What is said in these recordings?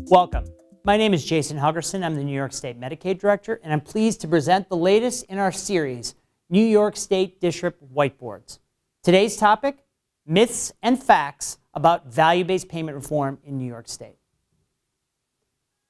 Welcome. My name is Jason Helgerson. I'm the New York State Medicaid Director, and I'm pleased to present the latest in our series, New York State District Whiteboards. Today's topic, myths and facts about value-based payment reform in New York State.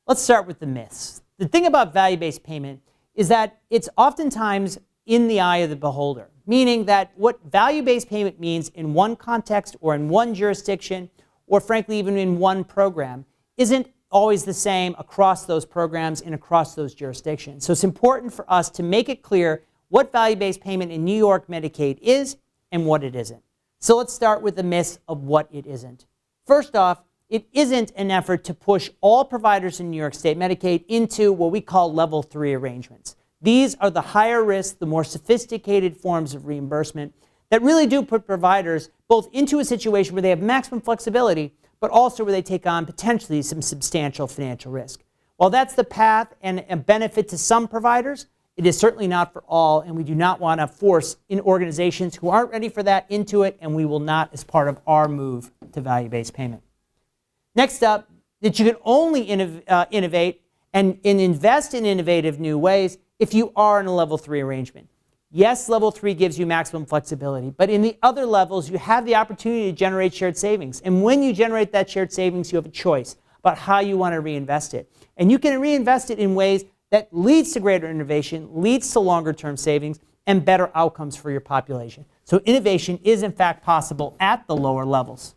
Let's start with the myths. The thing about value-based payment is that it's oftentimes in the eye of the beholder, meaning that what value-based payment means in one context or in one jurisdiction, or frankly even in one program, isn't always the same across those programs and across those jurisdictions. So it's important for us to make it clear what value-based payment in New York Medicaid is and what it isn't. So let's start with the myths of what it isn't. First off, it isn't an effort to push all providers in New York State Medicaid into what we call level 3 arrangements. These are the higher risk, the more sophisticated forms of reimbursement that really do put providers both into a situation where they have maximum flexibility, but also where they take on potentially some substantial financial risk. While that's the path and a benefit to some providers, it is certainly not for all, and we do not want to force in organizations who aren't ready for that into it, and we will not as part of our move to value-based payment. Next up, that you can only innovate and invest in innovative new ways if you are in a level 3 arrangement. Yes, level 3 gives you maximum flexibility, but in the other levels, you have the opportunity to generate shared savings. And when you generate that shared savings, you have a choice about how you want to reinvest it. And you can reinvest it in ways that leads to greater innovation, leads to longer term savings, and better outcomes for your population. So innovation is in fact possible at the lower levels.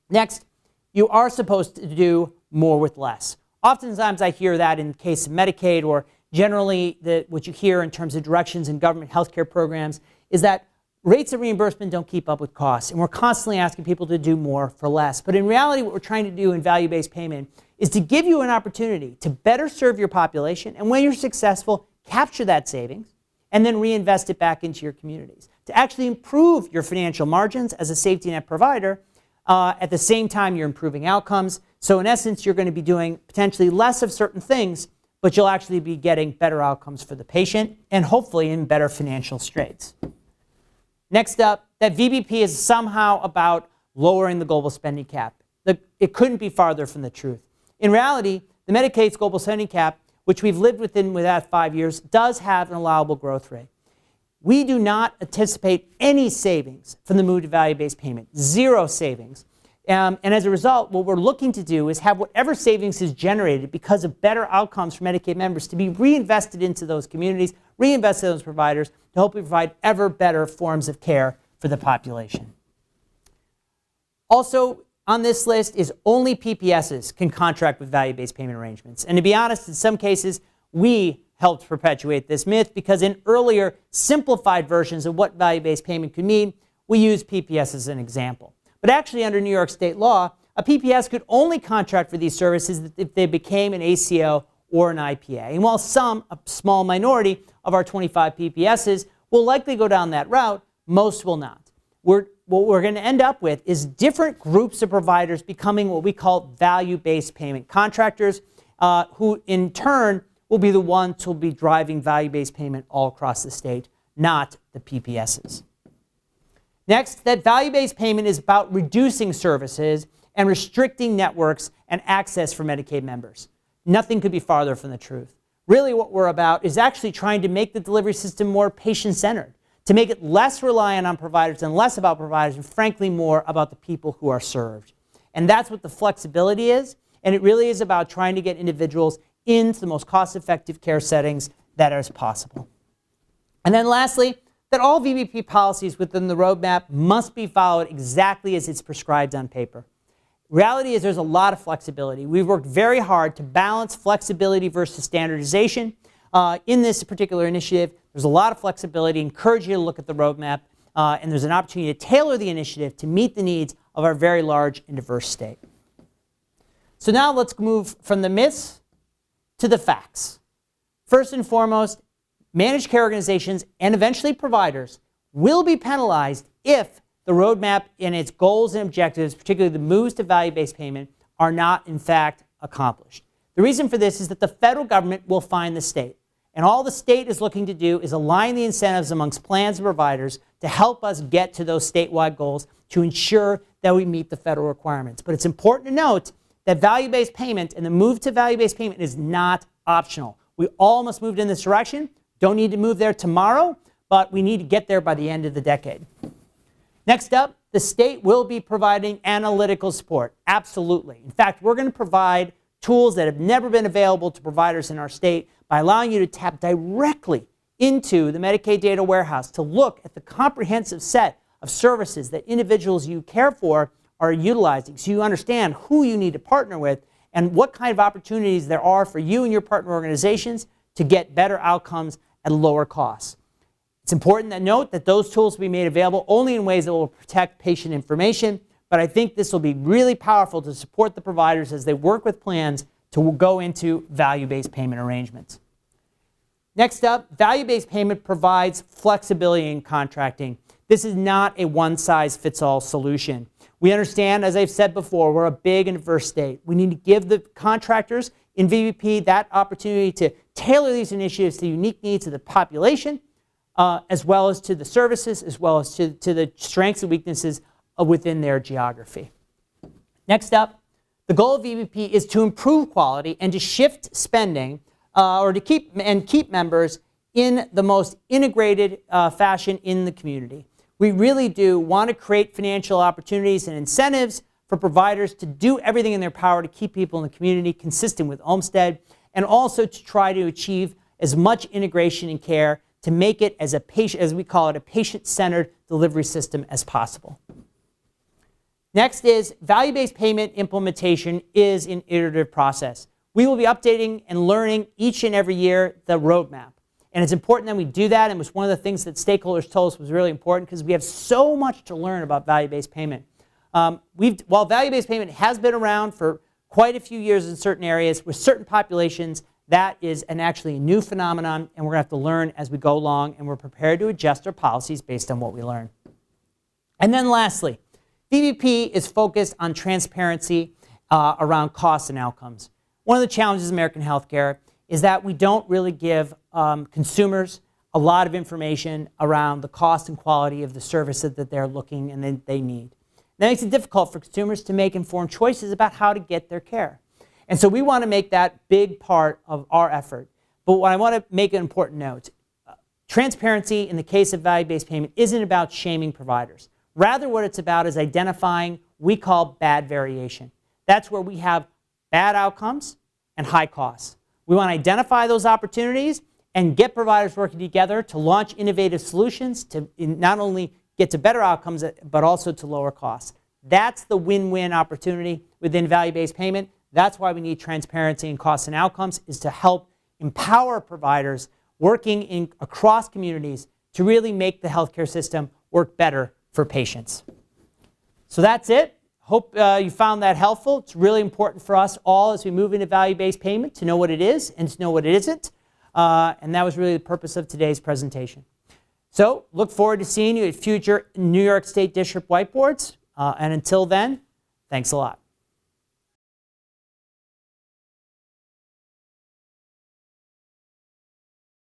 Next, you are supposed to do more with less. Oftentimes I hear that in the case of Medicaid, or generally what you hear in terms of directions in government healthcare programs is that rates of reimbursement don't keep up with costs, and we're constantly asking people to do more for less. But in reality, what we're trying to do in value-based payment is to give you an opportunity to better serve your population, and when you're successful, capture that savings and then reinvest it back into your communities to actually improve your financial margins as a safety net provider. At the same time, you're improving outcomes. So in essence, you're going to be doing potentially less of certain things, but you'll actually be getting better outcomes for the patient and hopefully in better financial straits. Next up, that VBP is somehow about lowering the global spending cap. It couldn't be farther from the truth. In reality, the Medicaid's global spending cap, which we've lived within without 5 years, does have an allowable growth rate. We do not anticipate any savings from the move to value-based payment, zero savings. And as a result, what we're looking to do is have whatever savings is generated because of better outcomes for Medicaid members to be reinvested into those communities, reinvested in those providers to hopefully provide ever better forms of care for the population. Also on this list is only PPSs can contract with value-based payment arrangements. And to be honest, in some cases, we helped perpetuate this myth because in earlier simplified versions of what value-based payment could mean, we used PPS as an example. But actually, under New York state law, a PPS could only contract for these services if they became an ACO or an IPA. And while a small minority of our 25 PPSs will likely go down that route, most will not. What we're going to end up with is different groups of providers becoming what we call value-based payment contractors, who in turn will be the ones who will be driving value-based payment all across the state, not the PPSs. Next, that value-based payment is about reducing services and restricting networks and access for Medicaid members. Nothing could be farther from the truth. Really what we're about is actually trying to make the delivery system more patient-centered, to make it less reliant on providers and less about providers, and frankly more about the people who are served. And that's what the flexibility is, and it really is about trying to get individuals into the most cost-effective care settings that is possible. And then lastly, that all VBP policies within the roadmap must be followed exactly as it's prescribed on paper. Reality is there's a lot of flexibility. We've worked very hard to balance flexibility versus standardization. In this particular initiative, there's a lot of flexibility. I encourage you to look at the roadmap, and there's an opportunity to tailor the initiative to meet the needs of our very large and diverse state. So now let's move from the myths to the facts. First and foremost, managed care organizations and eventually providers will be penalized if the roadmap and its goals and objectives, particularly the moves to value-based payment, are not in fact accomplished. The reason for this is that the federal government will fine the state. And all the state is looking to do is align the incentives amongst plans and providers to help us get to those statewide goals to ensure that we meet the federal requirements. But it's important to note that value-based payment and the move to value-based payment is not optional. We all must move in this direction. Don't need to move there tomorrow, but we need to get there by the end of the decade. Next up, the state will be providing analytical support. Absolutely. In fact, we're going to provide tools that have never been available to providers in our state by allowing you to tap directly into the Medicaid data warehouse to look at the comprehensive set of services that individuals you care for are utilizing, so you understand who you need to partner with and what kind of opportunities there are for you and your partner organizations to get better outcomes at lower costs. It's important to note that those tools will be made available only in ways that will protect patient information, but I think this will be really powerful to support the providers as they work with plans to go into value-based payment arrangements. Next up, value-based payment provides flexibility in contracting. This is not a one-size-fits-all solution. We understand, as I've said before, we're a big and diverse state. We need to give the contractors in VBP that opportunity to tailor these initiatives to the unique needs of the population, as well as to the services, as well as to the strengths and weaknesses within their geography. Next up, the goal of VBP is to improve quality and to shift spending or to keep members in the most integrated fashion in the community. We really do want to create financial opportunities and incentives for providers to do everything in their power to keep people in the community consistent with Olmstead, and also to try to achieve as much integration and care to make it as we call it, a patient-centered delivery system as possible. Next is value-based payment implementation is an iterative process. We will be updating and learning each and every year the roadmap. And it's important that we do that, and it was one of the things that stakeholders told us was really important because we have so much to learn about value-based payment. While value-based payment has been around for quite a few years in certain areas with certain populations, that is actually a new phenomenon, and we're going to have to learn as we go along, and we're prepared to adjust our policies based on what we learn. And then lastly, VBP is focused on transparency around costs and outcomes. One of the challenges in American healthcare is that we don't really give consumers a lot of information around the cost and quality of the services that they're looking and they need. That makes it difficult for consumers to make informed choices about how to get their care. And so we want to make that big part of our effort. But what I want to make an important note, transparency in the case of value-based payment isn't about shaming providers. Rather, what it's about is identifying what we call bad variation. That's where we have bad outcomes and high costs. We want to identify those opportunities and get providers working together to launch innovative solutions to not only get to better outcomes, but also to lower costs. That's the win-win opportunity within value-based payment. That's why we need transparency in costs and outcomes, is to help empower providers working across communities to really make the healthcare system work better for patients. So that's it. Hope you found that helpful. It's really important for us all as we move into value-based payment to know what it is and to know what it isn't. And that was really the purpose of today's presentation. So look forward to seeing you at future New York State District whiteboards. And until then, thanks a lot.